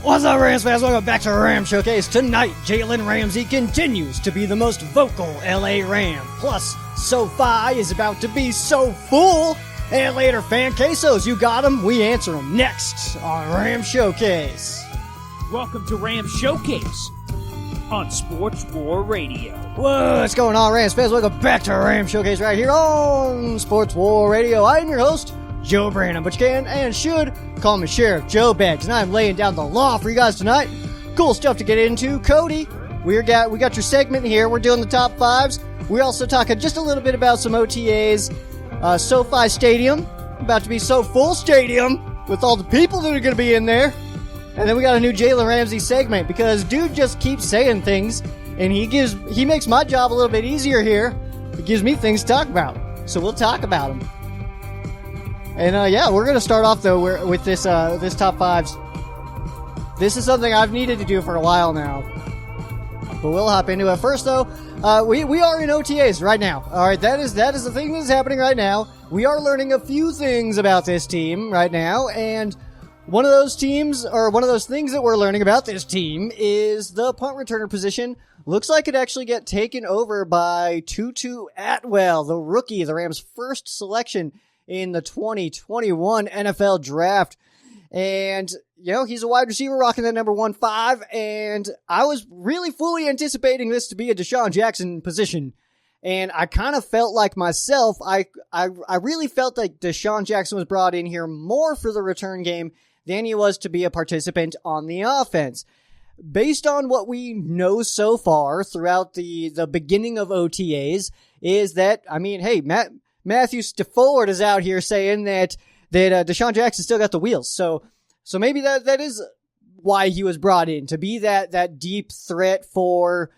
What's up, Rams fans? Welcome back to Ram Showcase. Tonight, Jalen Ramsey continues to be the most vocal LA Ram. Plus, Sofi is about to be so full. And later, fan quesos, you got them, we answer them next on Ram Showcase. Welcome to Ram Showcase on Sports War Radio. What's going on, Rams fans? Welcome back to Ram Showcase right here on Sports War Radio. I am your host, Joe Brandon, but you can and should call me Sheriff Joe Bags, and I'm laying down the law for you guys tonight. Cool stuff to get into. Cody, we got your segment here. We're doing the top fives. We're also talking just a little bit about some OTAs. SoFi Stadium, about to be so full stadium with all the people that are going to be in there. And then we got a new Jalen Ramsey segment because dude just keeps saying things, and he makes my job a little bit easier here. It gives me things to talk about, so we'll talk about them. And we're going to start off though with this top fives. This is something I've needed to do for a while now, but we'll hop into it. First though, we are in OTAs right now. All right, that is the thing that's happening right now. We are learning a few things about this team right now, and one of those things that we're learning about this team is the punt returner position. Looks like it actually get taken over by Tutu Atwell, the rookie, the Rams' first selection in the 2021 NFL draft. And, he's a wide receiver rocking that number 1-5, and I was really fully anticipating this to be a Deshaun Jackson position. And I kind of felt like myself, I really felt like Deshaun Jackson was brought in here more for the return game than he was to be a participant on the offense. Based on what we know so far throughout the beginning of OTAs is that, Matthew Stafford is out here saying that Deshaun Jackson still got the wheels. So maybe that is why he was brought in, to be that deep threat for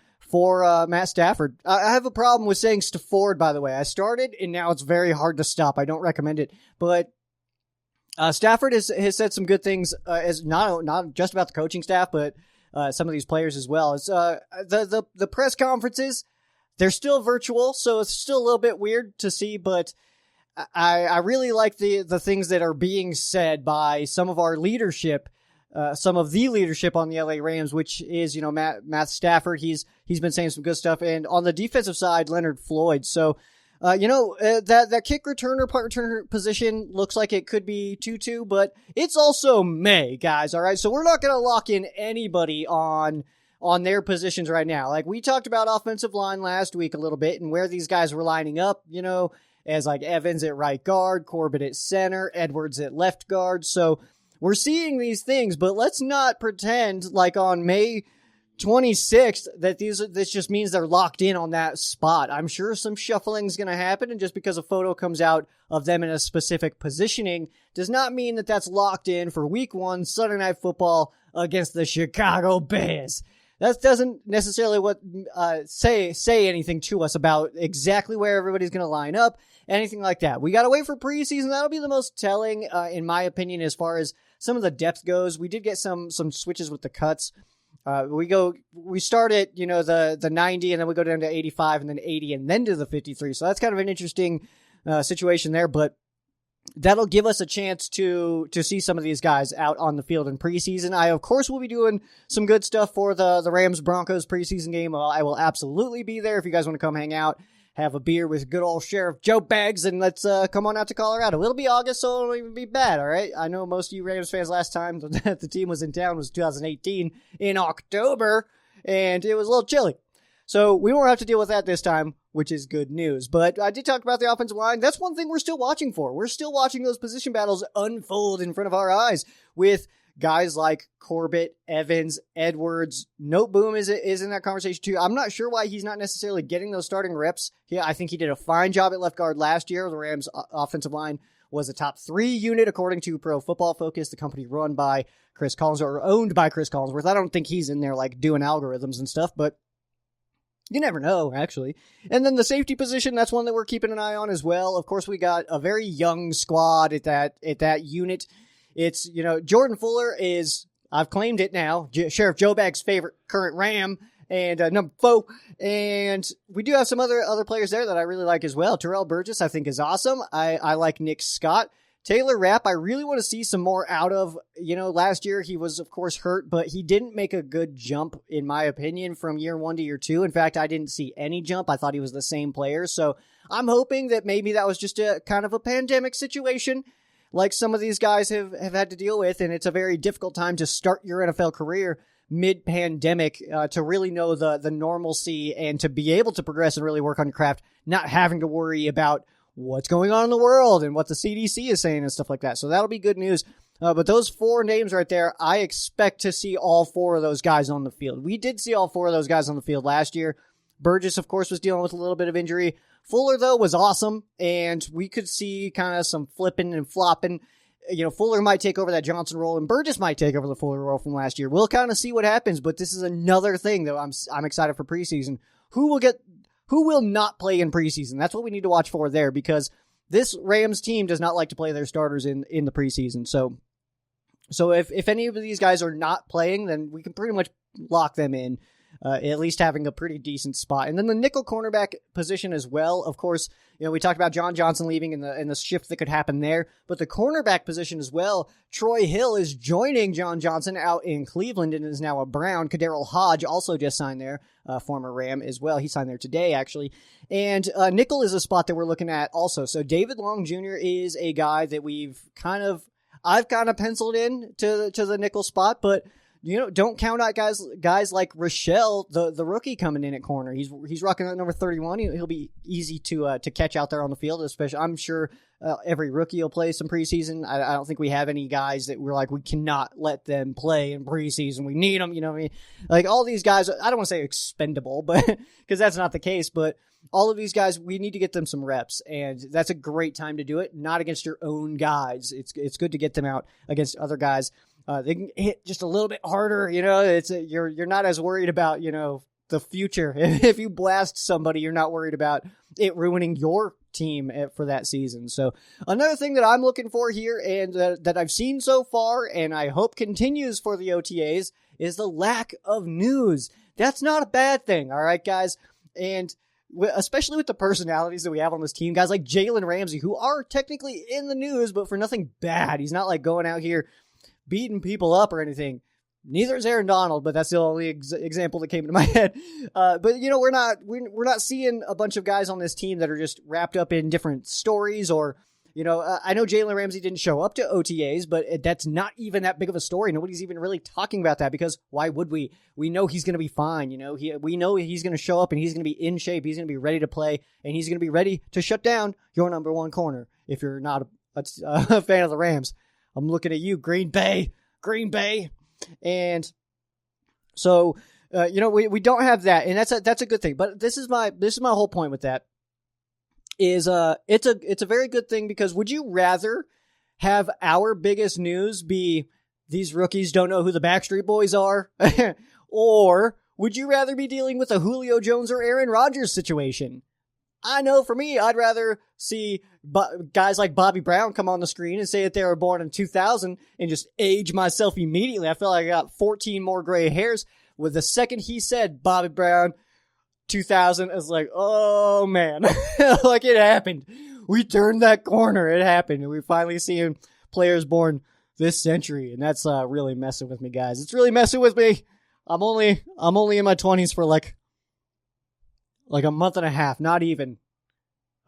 Matt Stafford. I have a problem with saying Stafford, by the way. I started, and now it's very hard to stop. I don't recommend it. But Stafford has said some good things, as not just about the coaching staff, but some of these players as well. It's the press conferences. They're still virtual, so it's still a little bit weird to see, but I really like the things that are being said by some of our leadership, some of the leadership on the LA Rams, which is, Matt Stafford. He's been saying some good stuff. And on the defensive side, Leonard Floyd. So, that kick returner, punt returner position looks like it could be Tutu, but it's also May, guys. All right. So we're not going to lock in anybody on their positions right now. Like we talked about offensive line last week a little bit and where these guys were lining up, as like Evans at right guard, Corbett at center, Edwards at left guard. So we're seeing these things, but let's not pretend like on May 26th that this just means they're locked in on that spot. I'm sure some shuffling is going to happen, and just because a photo comes out of them in a specific positioning does not mean that that's locked in for week 1 Sunday Night Football against the Chicago Bears. That doesn't necessarily say anything to us about exactly where everybody's going to line up, anything like that. We got to wait for preseason. That'll be the most telling, in my opinion, as far as some of the depth goes. We did get some switches with the cuts. We start at, the 90, and then we go down to 85, and then 80, and then to the 53. So that's kind of an interesting situation there, but that'll give us a chance to see some of these guys out on the field in preseason. I, of course, will be doing some good stuff for the Rams-Broncos preseason game. I will absolutely be there if you guys want to come hang out, have a beer with good old Sheriff Joe Bags, and let's come on out to Colorado. It'll be August, so it won't even be bad, all right? I know most of you Rams fans last time that the team was in town was 2018 in October, and it was a little chilly. So we won't have to deal with that this time, which is good news. But I did talk about the offensive line. That's one thing we're still watching for. We're still watching those position battles unfold in front of our eyes with guys like Corbett, Evans, Edwards. Noteboom is in that conversation too. I'm not sure why he's not necessarily getting those starting reps. Yeah, I think he did a fine job at left guard last year. The Rams offensive line was a top 3 unit according to Pro Football Focus, the company run by Chris Collinsworth, or owned by Chris Collinsworth. I don't think he's in there like doing algorithms and stuff, but you never know, actually. And then the safety position, that's one that we're keeping an eye on as well. Of course, we got a very young squad at that unit. It's, Jordan Fuller is, I've claimed it now, Sheriff Joe Bag's favorite current Ram, and number 4. And we do have some other players there that I really like as well. Terrell Burgess, I think, is awesome. I like Nick Scott. Taylor Rapp, I really want to see some more out of. Last year he was, of course, hurt, but he didn't make a good jump, in my opinion, from year 1 to year 2. In fact, I didn't see any jump. I thought he was the same player. So I'm hoping that maybe that was just a kind of a pandemic situation, like some of these guys have had to deal with, and it's a very difficult time to start your NFL career mid-pandemic, to really know the normalcy and to be able to progress and really work on your craft, not having to worry about what's going on in the world and what the CDC is saying and stuff like that. So that'll be good news. But those 4 names right there, I expect to see all 4 of those guys on the field. We did see all 4 of those guys on the field last year. Burgess, of course, was dealing with a little bit of injury. Fuller, though, was awesome, and we could see kind of some flipping and flopping. Fuller might take over that Johnson role, and Burgess might take over the Fuller role from last year. We'll kind of see what happens, but this is another thing that I'm excited for preseason. Who will not play in preseason? That's what we need to watch for there, because this Rams team does not like to play their starters in the preseason. So if any of these guys are not playing, then we can pretty much lock them in, at least having a pretty decent spot. And then the nickel cornerback position as well. Of course, we talked about John Johnson leaving and the shift that could happen there, but the cornerback position as well. Troy Hill is joining John Johnson out in Cleveland and is now a Brown. Kaderil Hodge also just signed there, former Ram as well. He signed there today, actually. And nickel is a spot that we're looking at also. So David Long Jr. is a guy that I've kind of penciled in to the nickel spot, but don't count out guys like Rochelle, the rookie coming in at corner. He's rocking at number 31. He'll be easy to catch out there on the field, especially. I'm sure every rookie will play some preseason. I don't think we have any guys that we're like, we cannot let them play in preseason. We need them, you know what I mean? Like all these guys, I don't want to say expendable, but because that's not the case, but all of these guys, we need to get them some reps, and that's a great time to do it, not against your own guys. It's good to get them out against other guys. They can hit just a little bit harder, you're not as worried about, the future. If you blast somebody, you're not worried about it ruining your team for that season. So another thing that I'm looking for here and that I've seen so far, and I hope continues for the OTAs, is the lack of news. That's not a bad thing. All right, guys. And especially with the personalities that we have on this team, guys like Jalen Ramsey, who are technically in the news, but for nothing bad. He's not like going out here beating people up or anything. Neither is Aaron Donald, but that's the only example that came into my head. But we're not seeing a bunch of guys on this team that are just wrapped up in different stories, or I know Jalen Ramsey didn't show up to OTAs, but that's not even that big of a story. Nobody's even really talking about that, because why would we? We know he's going to be fine. We know he's going to show up and he's going to be in shape. He's going to be ready to play, and he's going to be ready to shut down your number 1 corner. If you're not a fan of the Rams, I'm looking at you, Green Bay. And so, we don't have that, and that's a good thing. But this is my whole point with that is, it's a very good thing, because would you rather have our biggest news be these rookies don't know who the Backstreet Boys are, or would you rather be dealing with a Julio Jones or Aaron Rodgers situation? I know for me, I'd rather see guys like Bobby Brown come on the screen and say that they were born in 2000 and just age myself immediately. I feel like I got 14 more gray hairs. With the second he said Bobby Brown 2000, it's like, oh man, like it happened. We turned that corner. It happened. And we're finally seeing players born this century. And that's really messing with me, guys. It's really messing with me. I'm only in my 20s for like a month and a half, not even.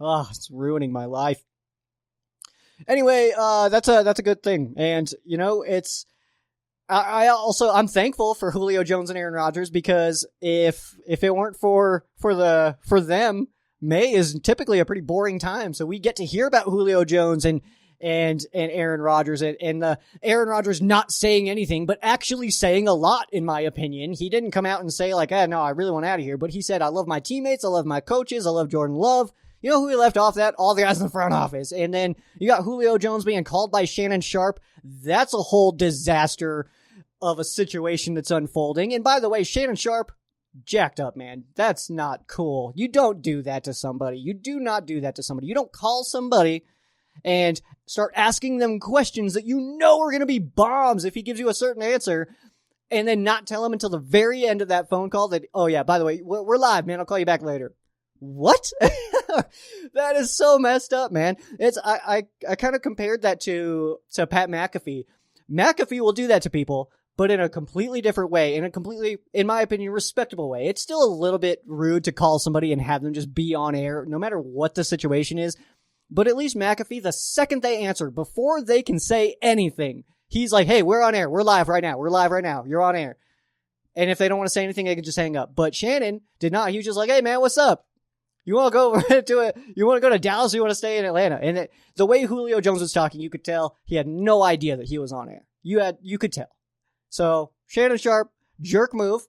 Oh, it's ruining my life. Anyway, that's a good thing. And, I'm thankful for Julio Jones and Aaron Rodgers, because if it weren't for them, May is typically a pretty boring time. So we get to hear about Julio Jones and Aaron Rodgers, and Aaron Rodgers not saying anything, but actually saying a lot, in my opinion. He didn't come out and say like, no, I really want out of here. But he said, I love my teammates. I love my coaches. I love Jordan Love. You know who he left off that? All the guys in the front office. And then you got Julio Jones being called by Shannon Sharpe. That's a whole disaster of a situation that's unfolding. And by the way, Shannon Sharpe, jacked up, man. That's not cool. You don't do that to somebody. You do not do that to somebody. You don't call somebody and start asking them questions that you know are going to be bombs if he gives you a certain answer, and then not tell him until the very end of that phone call that, oh yeah, by the way, we're live, man. I'll call you back later. What? That is so messed up, man. I kind of compared that to Pat McAfee. McAfee will do that to people, but in a completely different way, in a completely, in my opinion, respectable way. It's still a little bit rude to call somebody and have them just be on air, no matter what the situation is. But at least McAfee, the second they answer, before they can say anything, he's like, hey, we're on air. We're live right now. We're live right now. You're on air. And if they don't want to say anything, they can just hang up. But Shannon did not. He was just like, hey, man, what's up? You want to go to it? You want to go to Dallas or you want to stay in Atlanta? And the way Julio Jones was talking, you could tell he had no idea that he was on air. You could tell. So Shannon Sharpe, jerk move.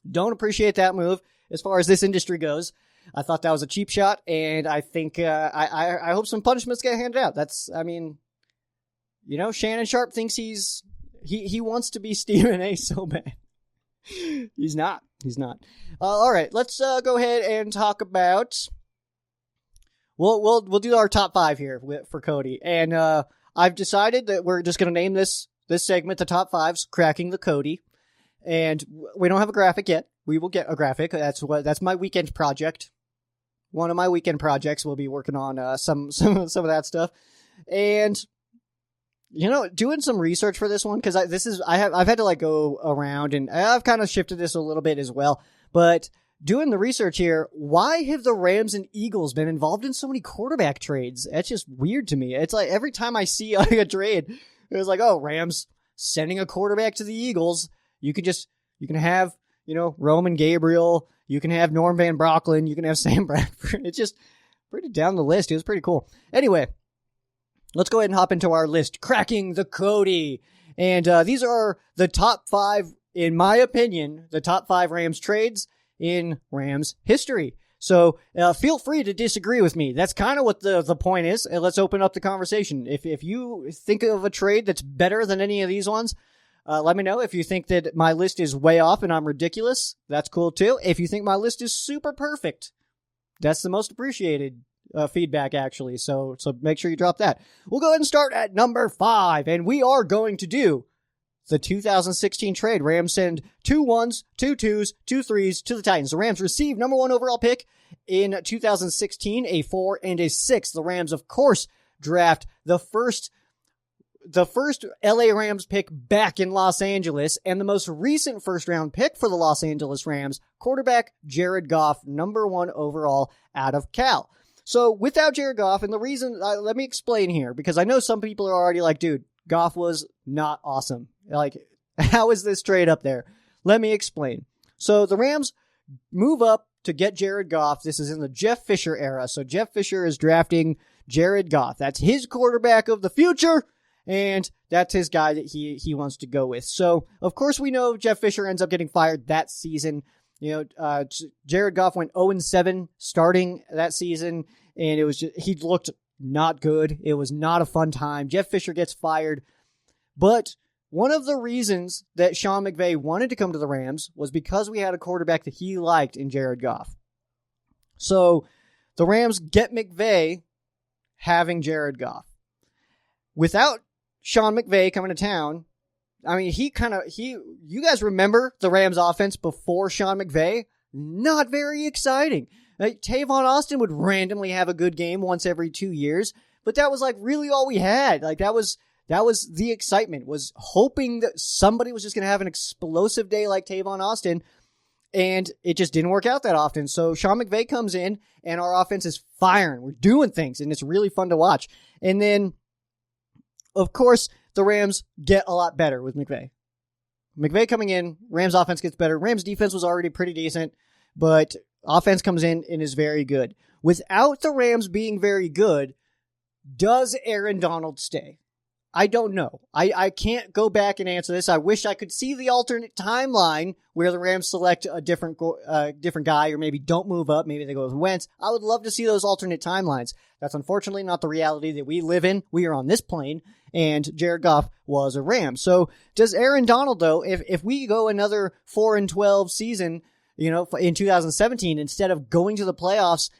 Don't appreciate that move as far as this industry goes. I thought that was a cheap shot, and I think I hope some punishments get handed out. Shannon Sharpe thinks he wants to be Stephen A. so bad. He's not. All right, let's go ahead and talk about. We'll do our top 5 here for Cody, and I've decided that we're just going to name this segment the top 5s, cracking the Cody, and we don't have a graphic yet. We will get a graphic. That's my weekend project. One of my weekend projects. We'll be working on some of that stuff, and. Doing some research for this one, because I've had to go around, and I've kind of shifted this a little bit as well, but doing the research here, why have the Rams and Eagles been involved in so many quarterback trades? That's just weird to me. It's like every time I see a trade, it's like, oh, Rams sending a quarterback to the Eagles. You can have, Roman Gabriel, you can have Norm Van Brocklin, you can have Sam Bradford. It's just pretty down the list. It was pretty cool. Anyway, let's go ahead and hop into our list, cracking the Cody. And these are the top 5, in my opinion, the top 5 Rams trades in Rams history. So feel free to disagree with me. That's kind of what the point is. And let's open up the conversation. If you think of a trade that's better than any of these ones, let me know. If you think that my list is way off and I'm ridiculous, that's cool too. If you think my list is super perfect, that's the most appreciated feedback, actually. So make sure you drop that. We'll go ahead and start at number 5, and we are going to do the 2016 trade. Rams send 2 1s, 2 2s, 2 3s to the Titans. The Rams receive number 1 overall pick in 2016, a 4 and a 6. The Rams, of course, draft the first LA Rams pick back in Los Angeles, and the most recent first-round pick for the Los Angeles Rams, quarterback Jared Goff, number 1 overall out of Cal. So without Jared Goff, and the reason, let me explain here, because I know some people are already like, dude, Goff was not awesome. Like, how is this trade up there? Let me explain. So the Rams move up to get Jared Goff. This is in the Jeff Fisher era. So Jeff Fisher is drafting Jared Goff. That's his quarterback of the future, and that's his guy that he wants to go with. So, of course, we know Jeff Fisher ends up getting fired that season. Jared Goff went 0-7 starting that season, and he looked not good. It was not a fun time. Jeff Fisher gets fired. But one of the reasons that Sean McVay wanted to come to the Rams was because we had a quarterback that he liked in Jared Goff. So the Rams get McVay having Jared Goff. Without Sean McVay coming to town, I mean, you guys remember the Rams offense before Sean McVay? Not very exciting. Like, Tavon Austin would randomly have a good game once every 2 years, but that was like really all we had. Like, that was the excitement, was hoping that somebody was just going to have an explosive day like Tavon Austin, and it just didn't work out that often. So Sean McVay comes in, and our offense is firing. We're doing things, and it's really fun to watch. And then, of course, the Rams get a lot better with McVay. McVay coming in, Rams offense gets better. Rams defense was already pretty decent, but offense comes in and is very good. Without the Rams being very good, does Aaron Donald stay? I don't know. I can't go back and answer this. I wish I could see the alternate timeline where the Rams select a different guy, or maybe don't move up. Maybe they go with Wentz. I would love to see those alternate timelines. That's unfortunately not the reality that we live in. We are on this plane, and Jared Goff was a Ram. So does Aaron Donald, though, if we go another 4-12 season, in 2017, instead of going to the playoffs,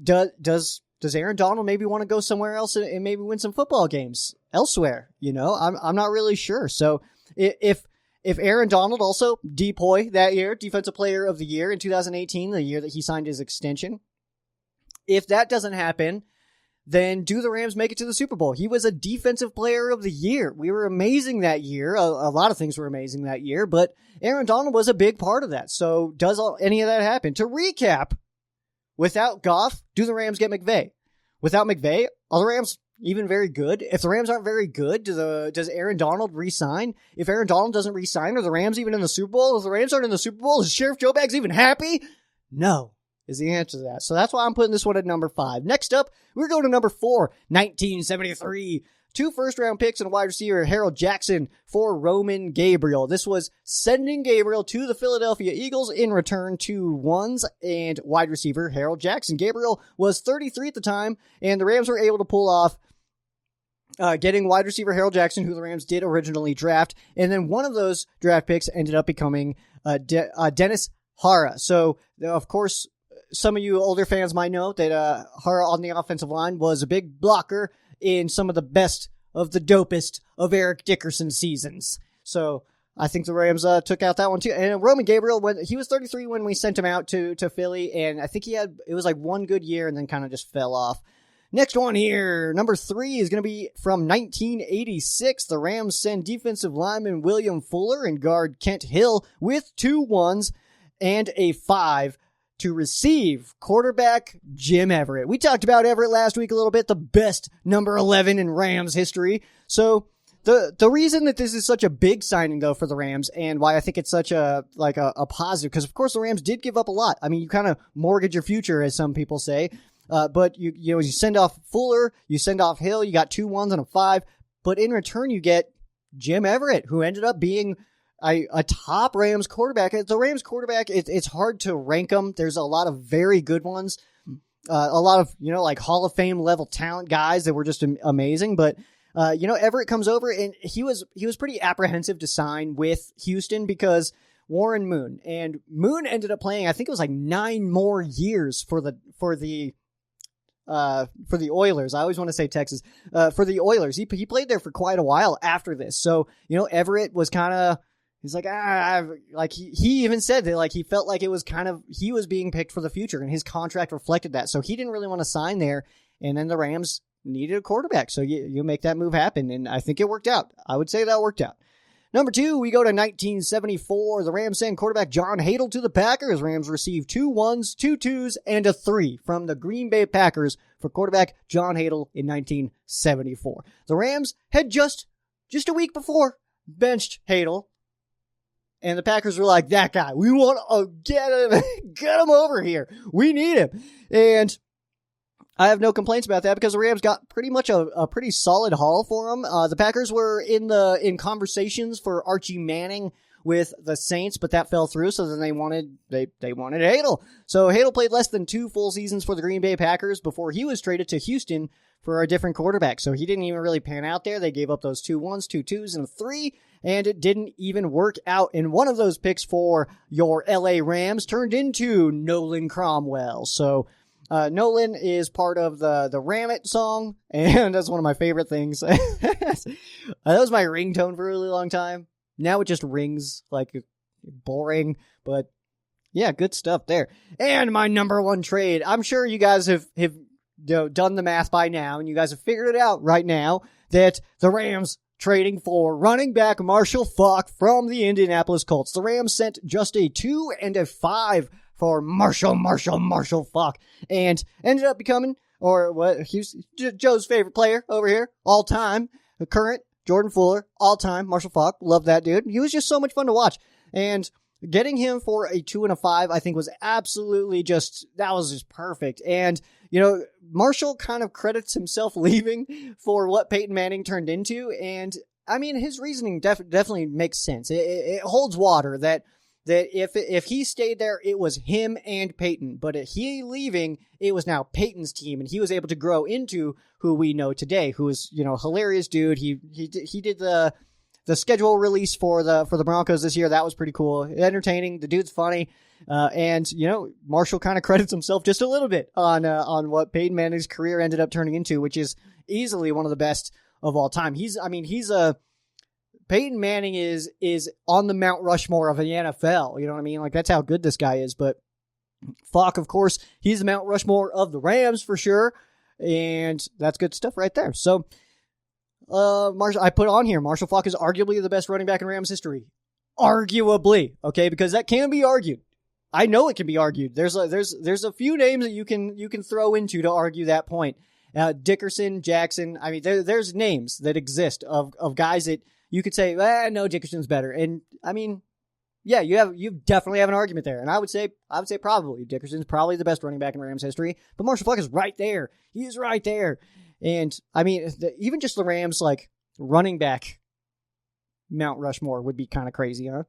does Aaron Donald maybe want to go somewhere else and maybe win some football games elsewhere? I'm not really sure. So if Aaron Donald also DPOY that year, Defensive Player of the Year in 2018, the year that he signed his extension, If that doesn't happen, then do the Rams make it to the Super Bowl? He was a defensive player of the year. We were amazing that year. A lot of things were amazing that year, but Aaron Donald was a big part of that. So does any of that happen? To recap, without Goff, do the Rams get McVay? Without McVay, are the Rams even very good? If the Rams aren't very good, does Aaron Donald re-sign? If Aaron Donald doesn't re-sign, are the Rams even in the Super Bowl? If the Rams aren't in the Super Bowl, is Sheriff Joe Baggs even happy? No, is the answer to that. So that's why I'm putting this one at number 5. Next up, we're going to number 4, 1973. 2 first-round picks and a wide receiver, Harold Jackson, for Roman Gabriel. This was sending Gabriel to the Philadelphia Eagles in return 2 ones and wide receiver Harold Jackson. Gabriel was 33 at the time, and the Rams were able to pull off getting wide receiver Harold Jackson, who the Rams did originally draft, and then one of those draft picks ended up becoming Dennis Hara. So, of course, some of you older fans might know that Hara on the offensive line was a big blocker in some of the best of the dopest of Eric Dickerson seasons. So I think the Rams took out that one too. And Roman Gabriel, he was 33 when we sent him out to Philly, and I think it was like one good year and then kind of just fell off. Next one here, number 3 is going to be from 1986. The Rams send defensive lineman William Fuller and guard Kent Hill with 2 ones and a 5 to receive quarterback Jim Everett. We talked about Everett last week a little bit, the best number 11 in Rams history. So the reason that this is such a big signing, though, for the Rams, and why I think it's such a positive, because of course the Rams did give up a lot. I mean, you kind of mortgage your future, as some people say. But you send off Fuller, you send off Hill, you got 2 ones and a 5, but in return you get Jim Everett, who ended up being a top Rams quarterback. The Rams quarterback, it's hard to rank them. There's a lot of very good ones, a lot of, like Hall of Fame level talent guys that were just amazing. But, Everett comes over and he was pretty apprehensive to sign with Houston because Warren Moon ended up playing, I think it was like 9 more years for the Oilers. I always want to say Texas, for the Oilers. He played there for quite a while after this. So, Everett was kind of, he's like, he even said that, like, he felt like it was kind of, he was being picked for the future and his contract reflected that. So he didn't really want to sign there. And then the Rams needed a quarterback. So you make that move happen. And I think it worked out. I would say that worked out. Number 2, we go to 1974. The Rams send quarterback John Hadle to the Packers. Rams receive 2 ones, 2 twos, and a 3 from the Green Bay Packers for quarterback John Hadle in 1974. The Rams had just a week before benched Hadle, and the Packers were like, that guy, we want to get him over here. We need him. And I have no complaints about that because the Rams got pretty much a pretty solid haul for him. The Packers were in conversations for Archie Manning with the Saints, but that fell through. So then they wanted Hadle. So Hadle played less than 2 full seasons for the Green Bay Packers before he was traded to Houston for a different quarterback. So he didn't even really pan out there. They gave up those 2 ones, 2 twos, and a 3, and it didn't even work out. And one of those picks for your LA Rams turned into Nolan Cromwell. So Nolan is part of the Ram It song, and that's one of my favorite things. That was my ringtone for a really long time. Now it just rings like boring, but yeah, good stuff there. And my number 1 trade. I'm sure you guys have done the math by now, and you guys have figured it out right now that the Rams trading for running back Marshall Faulk from the Indianapolis Colts. The Rams sent just a 2 and a 5 for Marshall Faulk, and ended up becoming, or what, he's Joe's favorite player over here, all time, the current Jordan Fuller, all time, Marshall Faulk, love that dude. He was just so much fun to watch, and getting him for a 2 and a 5, I think was absolutely that was just perfect. And, Marshall kind of credits himself leaving for what Peyton Manning turned into, and I mean, his reasoning definitely makes sense. It holds water that if he stayed there, it was him and Peyton. But he leaving, it was now Peyton's team, and he was able to grow into who we know today, who is, hilarious dude. He did the schedule release for the Broncos this year. That was pretty cool. Entertaining. The dude's funny. And Marshall kind of credits himself just a little bit on what Peyton Manning's career ended up turning into, which is easily one of the best of all time. Peyton Manning is on the Mount Rushmore of the NFL. You know what I mean? Like, that's how good this guy is. But Falk, of course, he's the Mount Rushmore of the Rams for sure. And that's good stuff right there. So, I put on here, Marshall Falk is arguably the best running back in Rams history. Arguably, okay, because that can be argued. I know it can be argued. There's a few names that you can throw into to argue that point. Dickerson, Jackson. I mean, there's names that exist of guys that you could say, no, Dickerson's better. And I mean, yeah, you definitely have an argument there. And I would say probably Dickerson's probably the best running back in Rams history. But Marshall Falk is right there. He is right there. And I mean, even just the Rams like running back Mount Rushmore would be kind of crazy, huh?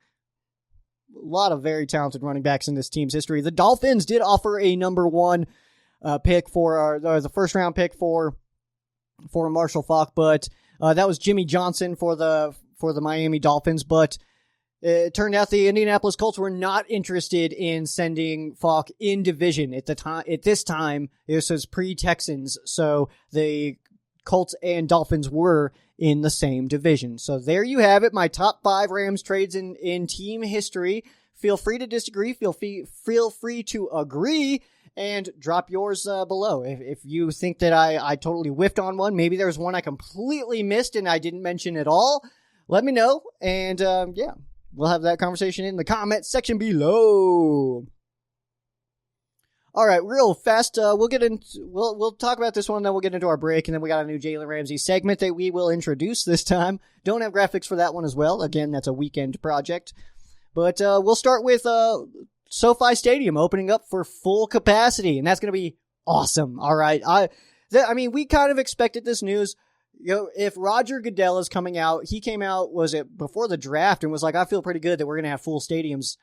A lot of very talented running backs in this team's history. The Dolphins did offer a number 1 pick for the first round pick for Marshall Falk, but that was Jimmy Johnson for the Miami Dolphins. But it turned out the Indianapolis Colts were not interested in sending Falk in division at the time. At this time, this was pre-Texans, so the Colts and Dolphins were in the same division. So there you have it, my top 5 Rams trades in team history. Feel free to disagree. Feel free to agree. And drop yours below. If you think that I totally whiffed on one, maybe there's one I completely missed and I didn't mention at all, let me know. And yeah, we'll have that conversation in the comment section below. All right, real fast, we'll talk about this one, then we'll get into our break, and then we got a new Jalen Ramsey segment that we will introduce this time. Don't have graphics for that one as well. Again, that's a weekend project. But we'll start with SoFi Stadium opening up for full capacity, and that's going to be awesome. All right. I mean, we kind of expected this news. You know, if Roger Goodell is coming out, he came out, was it before the draft, and was like, I feel pretty good that we're going to have full stadiums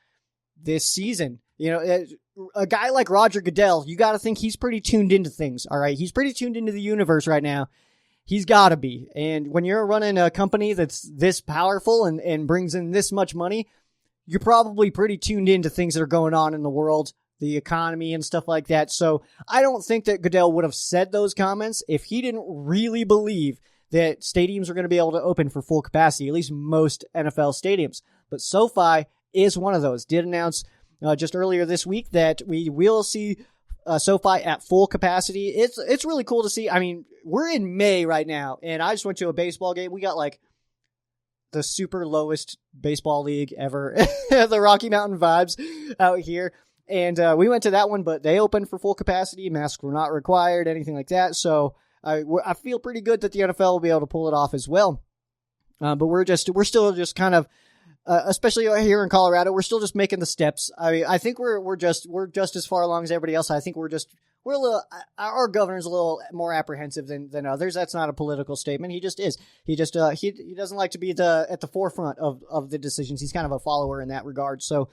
this season. You know, a guy like Roger Goodell, you got to think he's pretty tuned into things. All right. He's pretty tuned into the universe right now. He's got to be. And when you're running a company that's this powerful and brings in this much money, you're probably pretty tuned into things that are going on in the world, the economy and stuff like that. So I don't think that Goodell would have said those comments if he didn't really believe that stadiums are going to be able to open for full capacity, at least most NFL stadiums. But SoFi is one of those. Did announce just earlier this week that we will see SoFi at full capacity. It's really cool to see. I mean, we're in May right now, and I just went to a baseball game. We got like the super lowest baseball league ever, the Rocky Mountain vibes out here. And we went to that one, but they opened for full capacity. Masks were not required, anything like that. So I feel pretty good that the NFL will be able to pull it off as well. But we're still just kind of, especially here in Colorado, we're still just making the steps. I think we're just as far along as everybody else. I think we're a little, our governor's a little more apprehensive than others. That's not a political statement. He just is. He just, he doesn't like to be at the forefront of the decisions. He's kind of a follower in that regard. So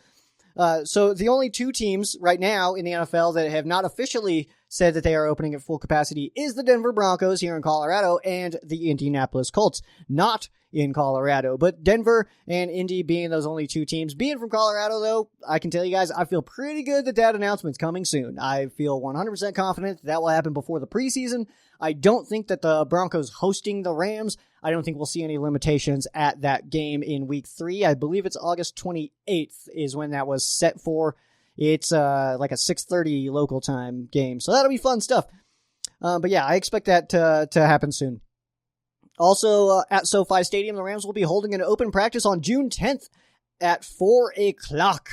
the only 2 teams right now in the NFL that have not officially said that they are opening at full capacity is the Denver Broncos here in Colorado and the Indianapolis Colts, not in Colorado. But Denver and Indy being those only 2 teams. Being from Colorado, though, I can tell you guys, I feel pretty good that announcement's coming soon. I feel 100% confident that will happen before the preseason. I don't think that the Broncos hosting the Rams, I don't think we'll see any limitations at that game in week 3. I believe it's August 28th is when that was set for. It's like a 6:30 local time game. So that'll be fun stuff. But yeah, I expect that to happen soon. Also, at SoFi Stadium, the Rams will be holding an open practice on June 10th at 4 o'clock.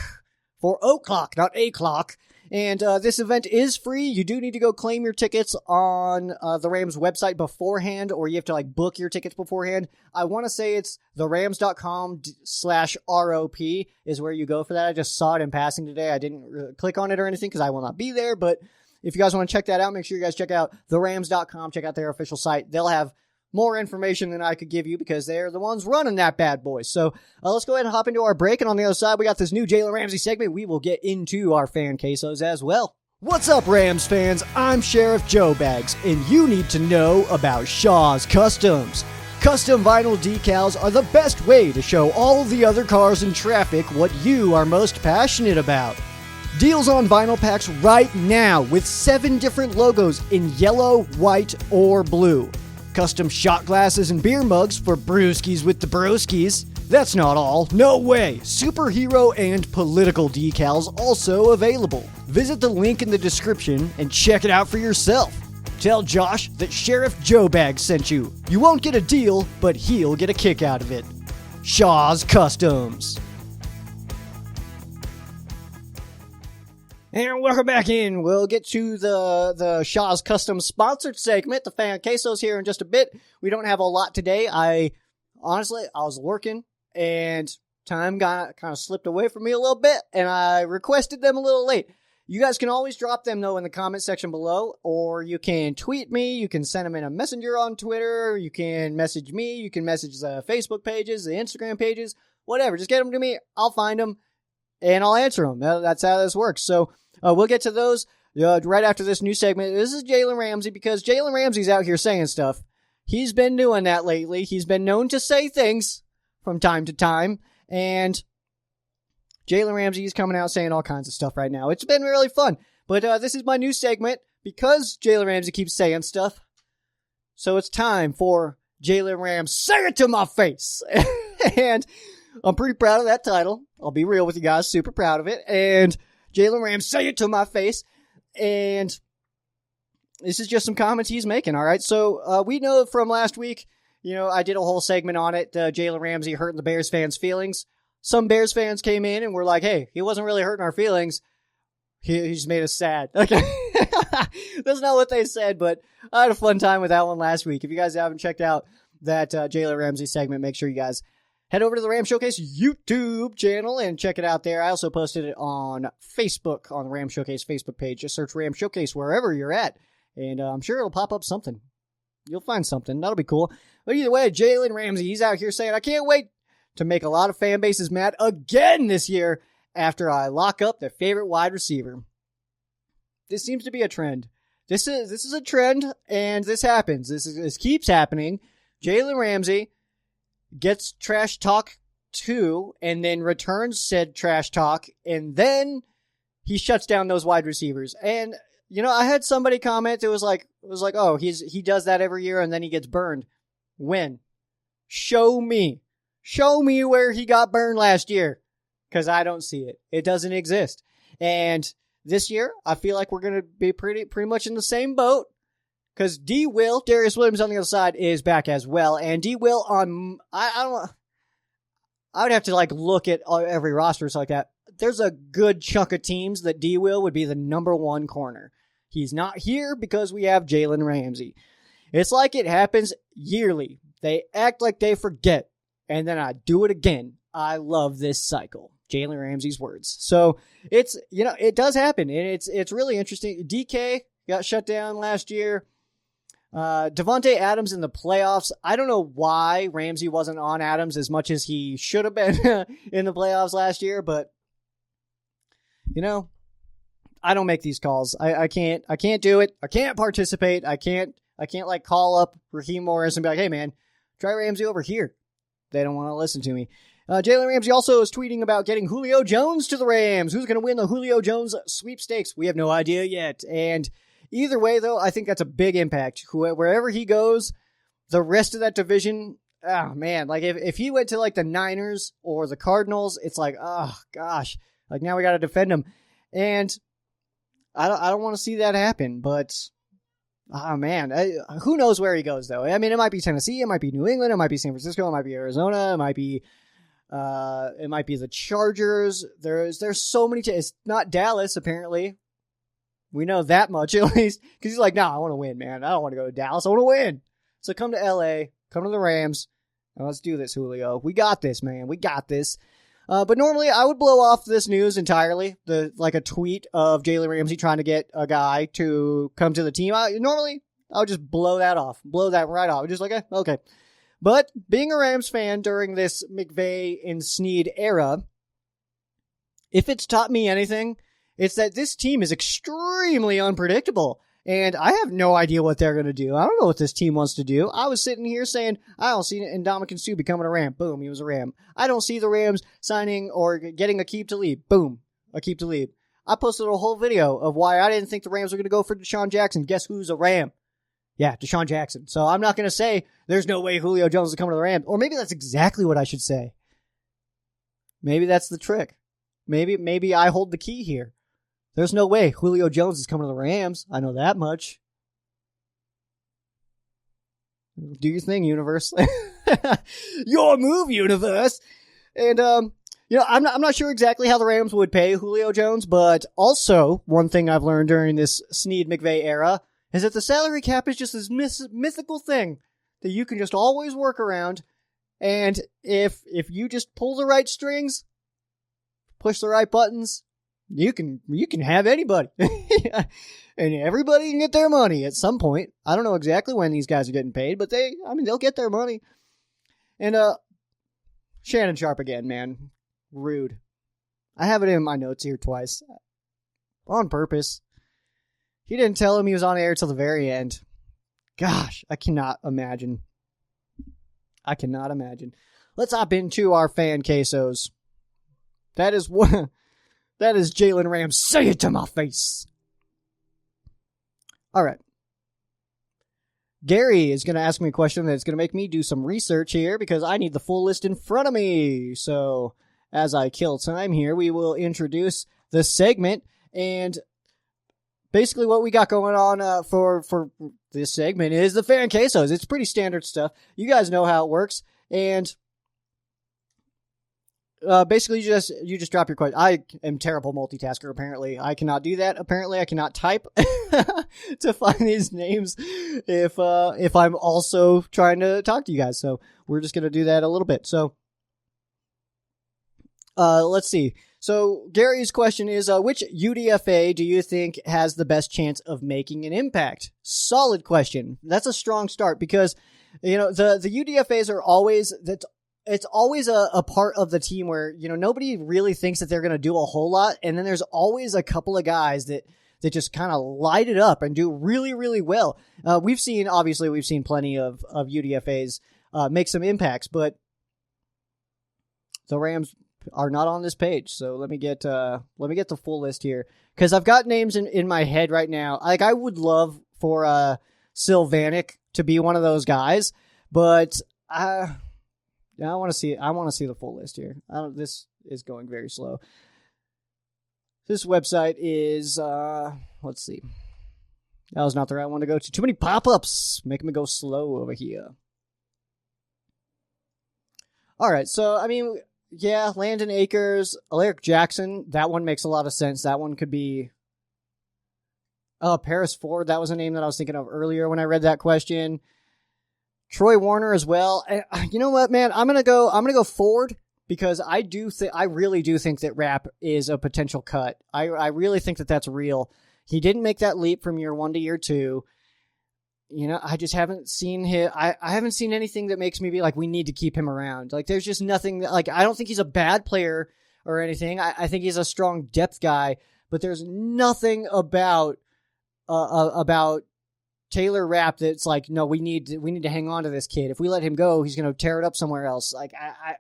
4 o'clock, not 8 o'clock. And this event is free. You do need to go claim your tickets on the Rams website beforehand, or you have to like book your tickets beforehand. I want to say it's therams.com/ROP is where you go for that. I just saw it in passing today. I didn't click on it or anything because I will not be there. But if you guys want to check that out, make sure you guys check out therams.com. Check out their official site. They'll have more information than I could give you because they're the ones running that bad boy. So let's go ahead and hop into our break. And on the other side, we got this new Jalen Ramsey segment. We will get into our fan quesos as well. What's up, Rams fans? I'm Sheriff Joe Bags, and you need to know about Shaw's Customs. Custom vinyl decals are the best way to show all the other cars in traffic what you are most passionate about. Deals on vinyl packs right now with 7 different logos in yellow, white, or blue. Custom shot glasses and beer mugs for brewskis with the broskies. That's not all. No way. Superhero and political decals also available. Visit the link in the description and check it out for yourself. Tell Josh that Sheriff Joe Bag sent you. You won't get a deal, but he'll get a kick out of it. Shaw's Customs. And welcome back in. We'll get to the Shaw's Customs sponsored segment, the fan quesos, here in just a bit. We don't have a lot today. I was working and time got kind of slipped away from me a little bit, and I requested them a little late. You guys can always drop them, though, in the comment section below, or you can tweet me, you can send them in a messenger on Twitter, you can message me, you can message the Facebook pages, the Instagram pages, whatever. Just get them to me, I'll find them, and I'll answer them. That's how this works. So we'll get to those right after this new segment. This is Jalen Ramsey, because Jalen Ramsey's out here saying stuff. He's been doing that lately. He's been known to say things from time to time, and Jalen Ramsey is coming out saying all kinds of stuff right now. It's been really fun. But this is my new segment because Jalen Ramsey keeps saying stuff. So it's time for Jalen Ramsey, say it to my face. And I'm pretty proud of that title. I'll be real with you guys, super proud of it. And Jalen Ramsey, say it to my face. And this is just some comments he's making, all right? So we know from last week, I did a whole segment on it, Jalen Ramsey hurting the Bears fans' feelings. Some Bears fans came in and were like, hey, he wasn't really hurting our feelings. He just made us sad. Okay. That's not what they said, but I had a fun time with that one last week. If you guys haven't checked out that Jalen Ramsey segment, make sure you guys head over to the Ram Showcase YouTube channel and check it out there. I also posted it on Facebook, on the Ram Showcase Facebook page. Just search Ram Showcase wherever you're at, and I'm sure it'll pop up something. You'll find something. That'll be cool. But either way, Jalen Ramsey, he's out here saying, I can't wait to make a lot of fan bases mad again this year after I lock up their favorite wide receiver. This seems to be a trend. This is a trend, and this happens. This keeps happening. Jalen Ramsey gets trash talk too, and then returns said trash talk, and then he shuts down those wide receivers. And I had somebody comment. It was like, oh, he does that every year, and then he gets burned. When? Show me. Show me where he got burned last year, because I don't see it. It doesn't exist. And this year, I feel like we're going to be pretty much in the same boat, because Darius Williams on the other side, is back as well. And D-Will I would have to look at every roster or like that. There's a good chunk of teams that D-Will would be the number one corner. He's not here because we have Jalen Ramsey. It's like it happens yearly. They act like they forget, and then I do it again. I love this cycle. Jalen Ramsey's words. So it's, it does happen, and it's really interesting. DK got shut down last year. Devontae Adams in the playoffs. I don't know why Ramsey wasn't on Adams as much as he should have been in the playoffs last year, but I don't make these calls. I can't do it. I can't participate. I can't call up Raheem Morris and be like, hey man, try Ramsey over here. They don't want to listen to me. Jalen Ramsey also is tweeting about getting Julio Jones to the Rams. Who's going to win the Julio Jones sweepstakes? We have no idea yet. And either way, though, I think that's a big impact. Wherever he goes, the rest of that division, oh man, if he went to the Niners or the Cardinals, it's like, oh gosh, now we got to defend him. And I don't want to see that happen, but oh man, who knows where he goes though? I mean, it might be Tennessee, it might be New England, it might be San Francisco, it might be Arizona, it might be the Chargers. There's so many. It's not Dallas apparently. We know that much at least, because he's like, nah, I want to win, man. I don't want to go to Dallas. I want to win. So come to LA, come to the Rams, and let's do this, Julio. We got this, man. We got this. But normally I would blow off this news entirely, a tweet of Jalen Ramsey trying to get a guy to come to the team. Normally I would just blow that right off. Just okay. But being a Rams fan during this McVay and Snead era, if it's taught me anything, it's that this team is extremely unpredictable. And I have no idea what they're going to do. I don't know what this team wants to do. I was sitting here saying, I don't see Ndamukong Suh becoming a Ram. Boom, he was a Ram. I don't see the Rams signing or getting Aqib Talib. Boom, Aqib Talib. I posted a whole video of why I didn't think the Rams were going to go for Deshaun Jackson. Guess who's a Ram? Yeah, Deshaun Jackson. So I'm not going to say there's no way Julio Jones is coming to the Rams. Or maybe that's exactly what I should say. Maybe that's the trick. Maybe I hold the key here. There's no way Julio Jones is coming to the Rams. I know that much. Do your thing, universe. Your move, universe. And, I'm not sure exactly how the Rams would pay Julio Jones, but also one thing I've learned during this Snead-McVay era is that the salary cap is just this mythical thing that you can just always work around. And if you just pull the right strings, push the right buttons, you can have anybody. And everybody can get their money at some point. I don't know exactly when these guys are getting paid, but they'll get their money. And Shannon Sharpe again, man. Rude. I have it in my notes here twice. On purpose. He didn't tell him he was on air till the very end. Gosh, I cannot imagine. Let's hop into our fan quesos. That is Jalen Ramsey. Say it to my face. All right. Gary is going to ask me a question that's going to make me do some research here because I need the full list in front of me. So as I kill time here, we will introduce the segment. And basically what we got going on for this segment is the fan quesos. It's pretty standard stuff. You guys know how it works. And basically you just drop your question. I am terrible multitasker, apparently. I cannot do that. Apparently I cannot type to find these names if I'm also trying to talk to you guys. So we're just going to do that a little bit. So let's see. So Gary's question is, which UDFA do you think has the best chance of making an impact? Solid question. That's a strong start because, the UDFAs are always, it's always a part of the team where, nobody really thinks that they're going to do a whole lot. And then there's always a couple of guys that just kind of light it up and do really, really well. We've seen plenty of UDFAs make some impacts, but the Rams are not on this page. So let me get the full list here because I've got names in my head right now. Like I would love for Sylvanik to be one of those guys, but I want to see the full list here. This is going very slow. This website is let's see. That was not the right one to go to. Too many pop-ups making me go slow over here. All right, so Landon Akers, Alaric Jackson, that one makes a lot of sense. That one could be Paris Ford. That was a name that I was thinking of earlier when I read that question. Troy Warner as well. You know what, man? I'm gonna go Ford because I really do think that Rapp is a potential cut. I really think that that's real. He didn't make that leap from year 1 to year 2. I just haven't seen him. I haven't seen anything that makes me be like, we need to keep him around. Like, there's just nothing I don't think he's a bad player or anything. I think he's a strong depth guy, but there's nothing about Taylor Rapp that's like, no, we need to hang on to this kid. If we let him go, he's going to tear it up somewhere else. Like,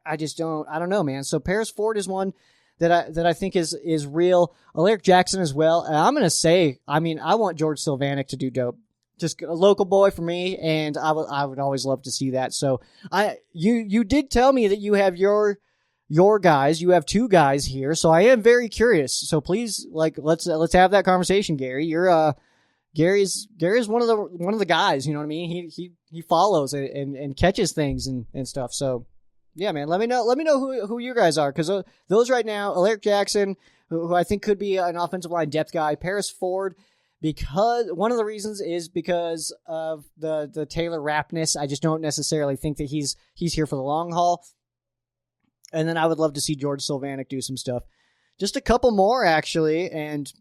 I just don't know, man. So Paris Ford is one that I think is real. Alaric Jackson as well. And I'm going to say, I want George Sylvanik to do dope. Just a local boy for me, and I would always love to see that. So you did tell me that you have your guys. You have 2 guys here, so I am very curious. So please, let's have that conversation, Gary. You're Gary's one of the guys. You know what I mean? He follows and catches things and stuff. So yeah, man. Let me know who you guys are, because those right now, Alaric Jackson, who I think could be an offensive line depth guy, Paris Ford. Because one of the reasons is because of the Taylor Rappness. I just don't necessarily think that he's here for the long haul. And then I would love to see George Sylvanik do some stuff. Just a couple more, actually, and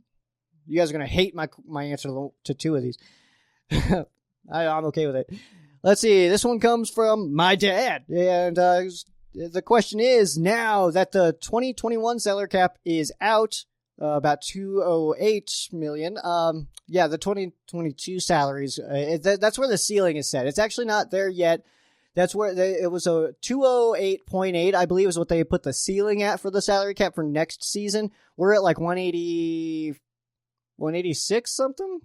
you guys are going to hate my answer to 2 of these. I'm okay with it. Let's see. This one comes from my dad. And the question is, now that the 2021 salary cap is out, about $208 million. The 2022 salaries, that's where the ceiling is set. It's actually not there yet. That's where it was a 208.8, I believe, is what they put the ceiling at for the salary cap for next season. We're at like 180, 186 something.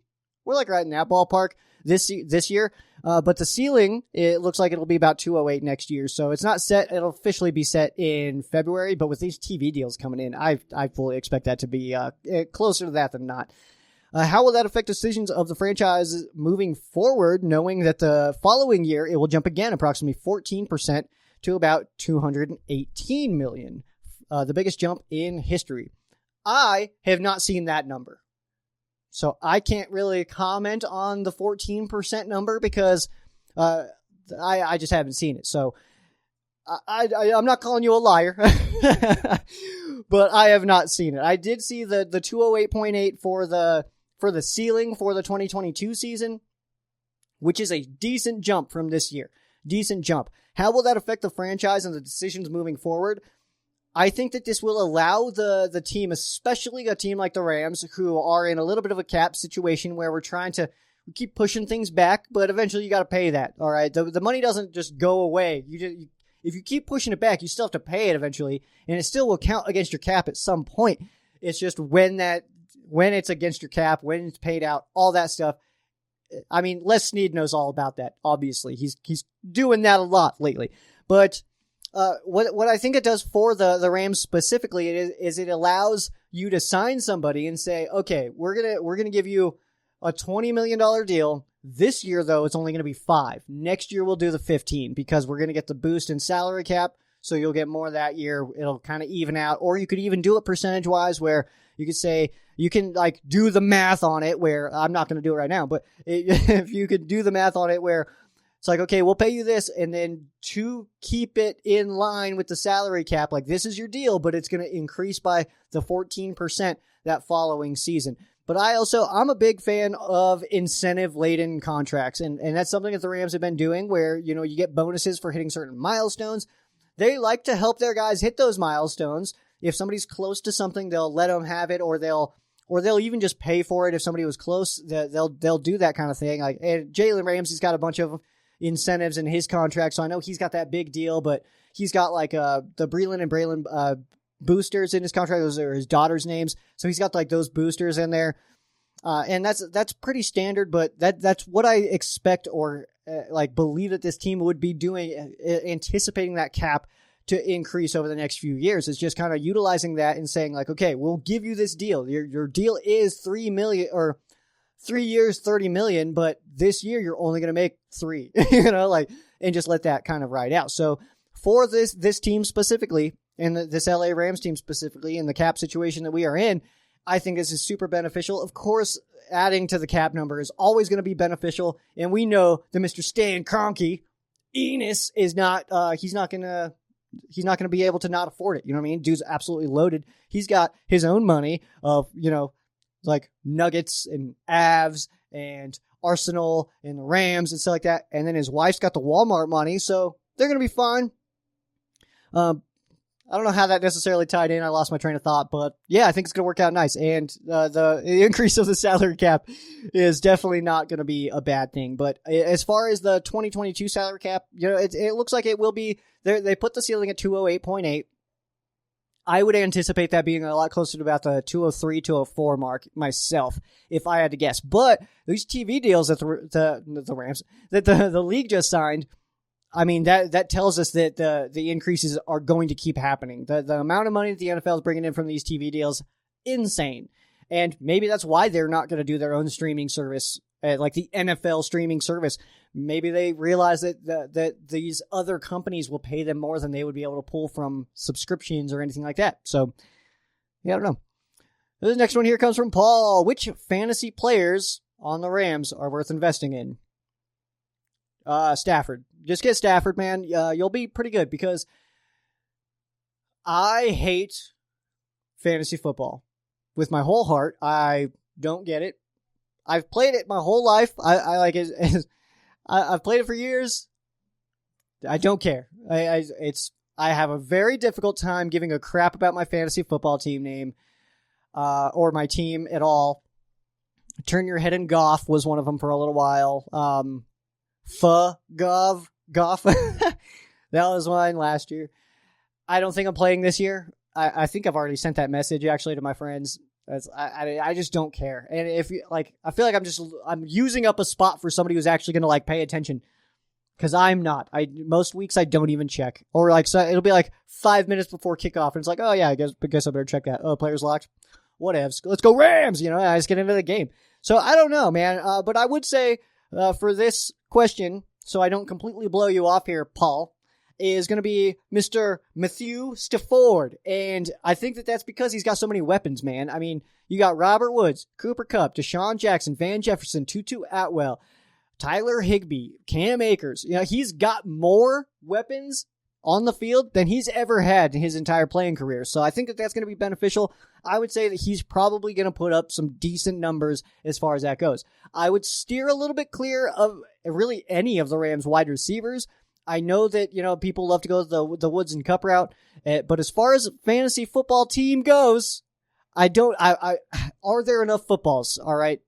We're like right in that ballpark. this year. But the ceiling, it looks like it'll be about 208 next year. So it's not set. It'll officially be set in February. But with these TV deals coming in, I fully expect that to be closer to that than not. How will that affect decisions of the franchise moving forward, knowing that the following year it will jump again approximately 14% to about $218 million, the biggest jump in history? I have not seen that number, so I can't really comment on the 14% number because I just haven't seen it. So I'm not calling you a liar, but I have not seen it. I did see the 208.8 for the ceiling for the 2022 season, which is a decent jump from this year. Decent jump. How will that affect the franchise and the decisions moving forward? I think that this will allow the team, especially a team like the Rams, who are in a little bit of a cap situation where we keep pushing things back, but eventually you got to pay that. All right. The money doesn't just go away. If you keep pushing it back, you still have to pay it eventually, and it still will count against your cap at some point. It's just when it's against your cap, when it's paid out, all that stuff. I mean, Les Snead knows all about that, obviously. He's doing that a lot lately. But what I think it does for the Rams specifically is it allows you to sign somebody and say, okay, we're gonna give you a $20 million deal. This year, though, it's only going to be $5 million. Next year, we'll do the 15 because we're going to get the boost in salary cap, so you'll get more that year. It'll kind of even out. Or you could even do it percentage-wise where you could say, you can like do the math on it where, I'm not going to do it right now, but if you could do the math on it where it's like, okay, we'll pay you this, and then to keep it in line with the salary cap, like this is your deal, but it's going to increase by the 14% that following season. But I'm a big fan of incentive-laden contracts, and that's something that the Rams have been doing where, you get bonuses for hitting certain milestones. They like to help their guys hit those milestones. If somebody's close to something, they'll let them have it, or they'll even just pay for it. If somebody was close, they'll do that kind of thing. Like, and Jalen Ramsey's got a bunch of incentives in his contract, so I know he's got that big deal, but he's got like the Breland and Braylon boosters in his contract. Those are his daughter's names, so he's got like those boosters in there, and that's pretty standard. But that's what I expect or believe that this team would be doing, anticipating that cap to increase over the next few years. It's just kind of utilizing that and saying like, okay, we'll give you this deal. Your deal is $3 million or 3 years, $30 million, but this year you're only going to make $3 million, and just let that kind of ride out. So for this team specifically, and this LA Rams team specifically, in the cap situation that we are in, I think this is super beneficial. Of course, adding to the cap number is always going to be beneficial, and we know that Mr. Stan Kroenke, Enos, is not. He's not going to be able to not afford it. You know what I mean? Dude's absolutely loaded. He's got his own money of like Nuggets and Avs and Arsenal and the Rams and stuff like that, and then his wife's got the Walmart money, so they're going to be fine. I don't know how that necessarily tied in. I lost my train of thought, but yeah, I think it's going to work out nice. And the increase of the salary cap is definitely not going to be a bad thing. But as far as the 2022 salary cap, it looks like it will be. They put the ceiling at 208.8. I would anticipate that being a lot closer to about the 203, 204 mark myself, if I had to guess. But these TV deals that the Rams, that the league just signed, I mean, that tells us that the increases are going to keep happening. The amount of money that the NFL is bringing in from these TV deals, insane. And maybe that's why they're not going to do their own streaming service, like the NFL streaming service. Maybe they realize that these other companies will pay them more than they would be able to pull from subscriptions or anything like that. So, yeah, I don't know. The next one here comes from Paul. Which fantasy players on the Rams are worth investing in? Stafford. Just get Stafford, man. You'll be pretty good because I hate fantasy football with my whole heart. I don't get it. I've played it my whole life. I like it. I've played it for years. I don't care. I have a very difficult time giving a crap about my fantasy football team name, or my team at all. Turn Your Head and Goff was one of them for a little while. Goff. That was mine last year. I don't think I'm playing this year. I think I've already sent that message actually to my friends. I just don't care. And if you like, I feel like I'm using up a spot for somebody who's actually going to like pay attention. Cause I'm not. Most weeks I don't even check. Or like, so it'll be like 5 minutes before kickoff and it's like, oh yeah, I guess I better check that. Oh, players locked. Whatevs. Let's go Rams. I just get into the game. So I don't know, man. But I would say, for this question, so I don't completely blow you off here, Paul, is going to be Mr. Matthew Stafford. And I think that's because he's got so many weapons, man. I mean, you got Robert Woods, Cooper Kupp, Deshaun Jackson, Van Jefferson, Tutu Atwell, Tyler Higbee, Cam Akers. He's got more weapons on the field than he's ever had in his entire playing career. So I think that's going to be beneficial. I would say that he's probably going to put up some decent numbers as far as that goes. I would steer a little bit clear of really any of the Rams wide receivers. I know that, people love to go the Woods and Kupp route, but as far as fantasy football team goes, are there enough footballs? All right.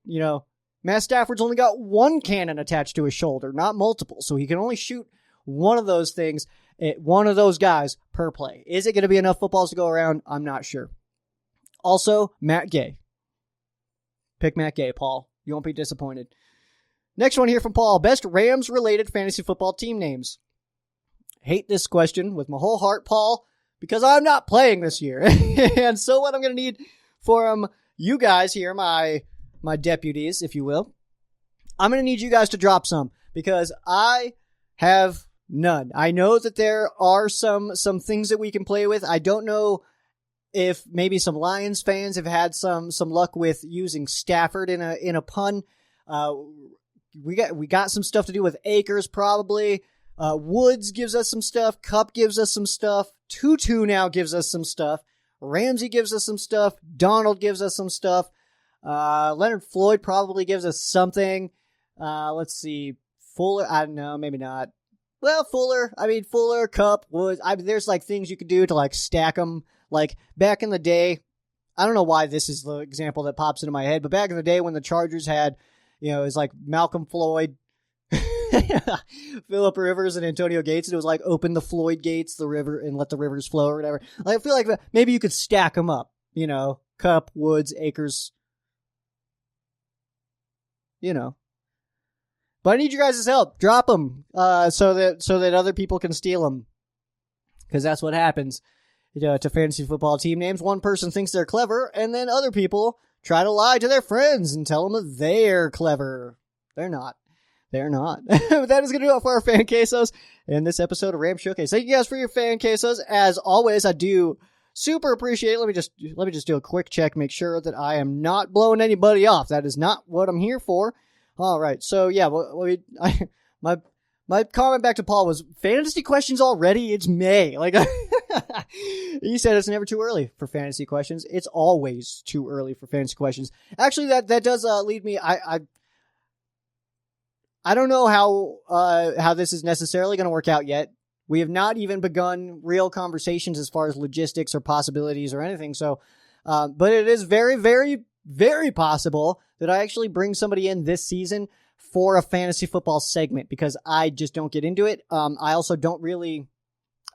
Matt Stafford's only got one cannon attached to his shoulder, not multiple. So he can only shoot one of those things at one of those guys per play. Is it going to be enough footballs to go around? I'm not sure. Also, Matt Gay. Pick Matt Gay, Paul. You won't be disappointed. Next one here from Paul. Best Rams-related fantasy football team names. Hate this question with my whole heart, Paul, because I'm not playing this year. And so what I'm going to need for you guys here, my deputies, if you will, I'm going to need you guys to drop some because I have none. I know that there are some things that we can play with. I don't know if maybe some Lions fans have had some luck with using Stafford in a pun. We got some stuff to do with Akers probably. Woods gives us some stuff. Kupp gives us some stuff. Tutu now gives us some stuff. Ramsey gives us some stuff. Donald gives us some stuff. Leonard Floyd probably gives us something. Let's see. Fuller, I don't know, maybe not. Well, Fuller, Kupp, Woods. There's like things you could do to like stack them. Like back in the day, I don't know why this is the example that pops into my head, but back in the day when the Chargers had, it was like Malcolm Floyd, Phillip Rivers, and Antonio Gates, and it was like open the Floyd gates, the river, and let the rivers flow or whatever. Like, I feel like maybe you could stack them up, Kupp, Woods, Akers, But I need you guys' help. Drop them so that other people can steal them, because that's what happens to fantasy football team names. One person thinks they're clever, and then other people try to lie to their friends and tell them that they're clever. They're not. They're not. But that is going to do it for our fan quesos in this episode of Ram Showcase. Thank you guys for your fan quesos. As always, I do super appreciate it. Let me just do a quick check, make sure that I am not blowing anybody off. That is not what I'm here for. All right. So yeah, my comment back to Paul was fantasy questions already. It's May. Like he said, it's never too early for fantasy questions. It's always too early for fantasy questions. Actually, that does lead me. I don't know how this is necessarily going to work out yet. We have not even begun real conversations as far as logistics or possibilities or anything. So, but it is very, very, very possible that I actually bring somebody in this season for a fantasy football segment because I just don't get into it. I also don't really,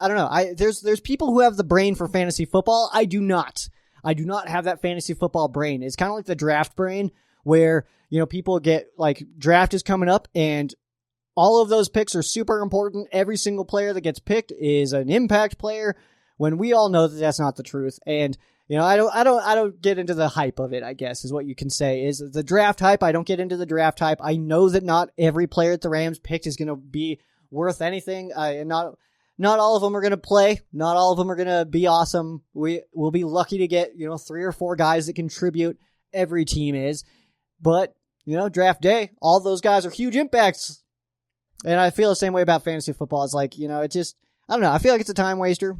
I don't know. There's people who have the brain for fantasy football. I do not. I do not have that fantasy football brain. It's kind of like the draft brain where, people get like draft is coming up and all of those picks are super important. Every single player that gets picked is an impact player when we all know that that's not the truth. And, I don't get into the hype of it, I guess, is what you can say. Is the draft hype. I don't get into the draft hype. I know that not every player at the Rams picked is going to be worth anything. And not all of them are going to play. Not all of them are going to be awesome. We'll be lucky to get, 3 or 4 guys that contribute. Every team is. But, draft day, all those guys are huge impacts. And I feel the same way about fantasy football. It's like, it just, I don't know. I feel like it's a time waster,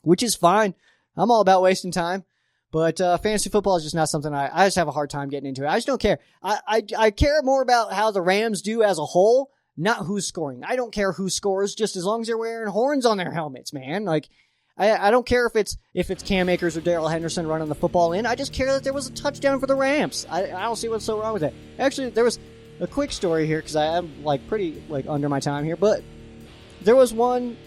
which is fine. I'm all about wasting time, but fantasy football is just not something I just have a hard time getting into it. I just don't care. I care more about how the Rams do as a whole, not who's scoring. I don't care who scores, just as long as they're wearing horns on their helmets, man. Like, I don't care if it's Cam Akers or Darrell Henderson running the football in. I just care that there was a touchdown for the Rams. I don't see what's so wrong with that. Actually, there was a quick story here because I am pretty under my time here, but there was one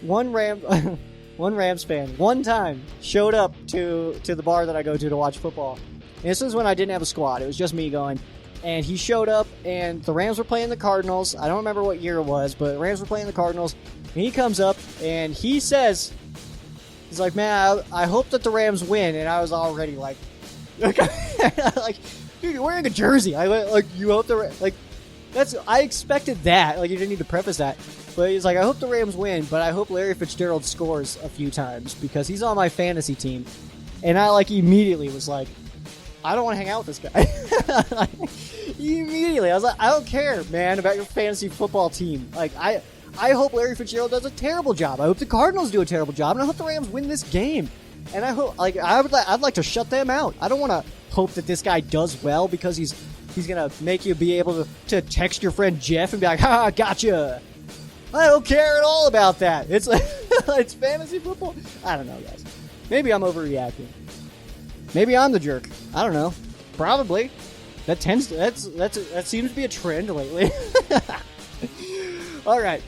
Rams fan one time showed up to the bar that I go to watch football, And this was when I didn't have a squad. It was just me going. And he showed up, and the Rams were playing the Cardinals. I don't remember what year it was, but the Rams were playing the Cardinals. And he comes up, and he says, he's like, man, I hope that the Rams win. And I was already like dude, you're wearing a jersey. You hope I expected that. Like, you didn't need to preface that. But he's like, I hope the Rams win, but I hope Larry Fitzgerald scores a few times because he's on my fantasy team. And I, immediately was like, I don't want to hang out with this guy. Immediately. I was like, I don't care, man, about your fantasy football team. I hope Larry Fitzgerald does a terrible job. I hope the Cardinals do a terrible job, and I hope the Rams win this game. And I hope, I'd like to shut them out. I don't want to hope that this guy does well because he's going to make you be able to text your friend Jeff and be like, ha, gotcha. I don't care at all about that. It's it's fantasy football. I don't know, guys. Maybe I'm overreacting. Maybe I'm the jerk. I don't know. Probably. That seems to be a trend lately. All right.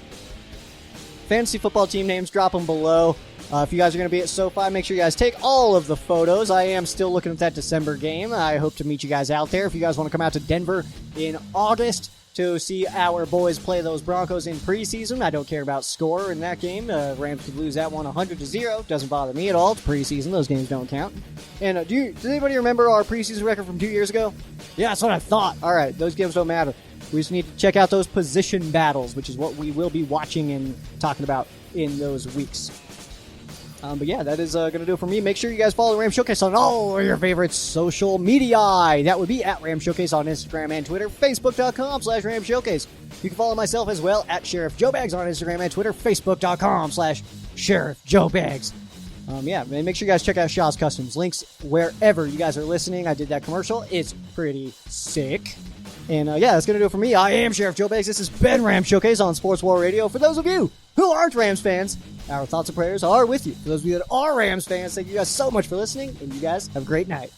Fantasy football team names, drop them below. If you guys are going to be at SoFi, make sure you guys take all of the photos. I am still looking at that December game. I hope to meet you guys out there. If you guys want to come out to Denver in August to see our boys play those Broncos in preseason, I don't care about score in that game. Rams could lose that one 100-0. Doesn't bother me at all. It's preseason. Those games don't count. And does anybody remember our preseason record from 2 years ago? Yeah, that's what I thought. All right, those games don't matter. We just need to check out those position battles, which is what we will be watching and talking about in those weeks. But yeah, that is going to do it for me. Make sure you guys follow Ram Showcase on all your favorite social media. That would be at Ram Showcase on Instagram and Twitter, Facebook.com/Ram Showcase. You can follow myself as well at Sheriff Joe Bags on Instagram and Twitter, Facebook.com/Sheriff Joe Bags. Yeah, and make sure you guys check out Shaw's Customs. Links wherever you guys are listening. I did that commercial. It's pretty sick. And yeah, that's going to do it for me. I am Sheriff Joe Bags. This has been Ram Showcase on Sports War Radio. For those of you who aren't Rams fans, our thoughts and prayers are with you. For those of you that are Rams fans, thank you guys so much for listening, and you guys have a great night.